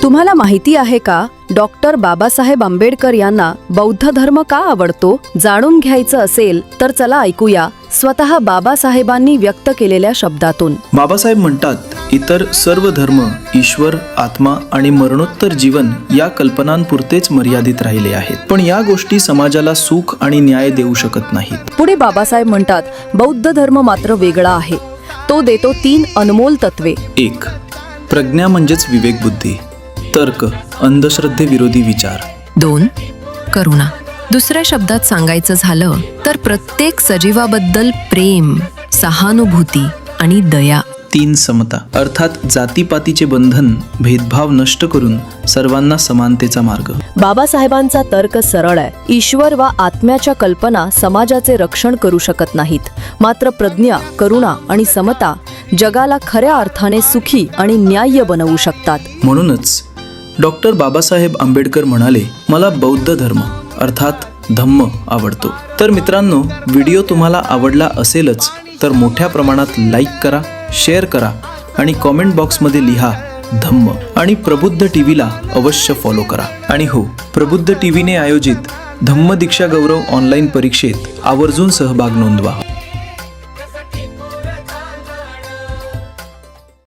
तुम्हाला माहिती आहे का, डॉक्टर बाबासाहेब आंबेडकर यांना बौद्ध धर्म का आवडतो? जाणून घ्यायचं असेल तर चला ऐकूया स्वतः बाबासाहेबांनी व्यक्त केलेल्या शब्दातून. बाबासाहेब म्हणतात, इतर सर्व धर्म ईश्वर, आत्मा आणि मरणोत्तर जीवन या कल्पनांपुरतेच मर्यादित राहिले आहेत, पण या गोष्टी समाजाला सुख आणि न्याय देऊ शकत नाहीत. पुढे बाबासाहेब म्हणतात, बौद्ध धर्म मात्र वेगळा आहे. तो देतो 3 अनमोल तत्वे. 1. प्रज्ञा म्हणजेच विवेकबुद्धी. तर्क, अंधश्रद्धेविरोधी विचार. 2. करुणा. दुसऱ्या शब्दात सांगायचं झालं तर प्रत्येक सजीवाबद्दल प्रेम, सहानुभूती आणि दया. 3. समता, अर्थात जातीपातीचे बंधन, भेदभाव नष्ट करून सर्वांना समानतेचा मार्ग. बाबासाहेबांचा तर्क सरळ आहे. ईश्वर वा आत्म्याच्या कल्पना समाजाचे रक्षण करू शकत नाहीत, मात्र प्रज्ञा, करुणा आणि समता जगाला खऱ्या अर्थाने सुखी आणि न्याय्य बनवू शकतात. म्हणूनच डॉक्टर बाबासाहेब आंबेडकर म्हणाले, मला बौद्ध धर्म अर्थात धम्म आवडतो. तर मित्रांनो, व्हिडिओ तुम्हाला आवडला असेलच तर मोठ्या प्रमाणात लाईक करा, शेअर करा आणि कॉमेंट बॉक्समध्ये लिहा धम्म. आणि प्रबुद्ध टीव्हीला अवश्य फॉलो करा. आणि हो, प्रबुद्ध टीव्हीने आयोजित धम्म दीक्षा गौरव ऑनलाईन परीक्षेत आवर्जून सहभाग नोंदवा.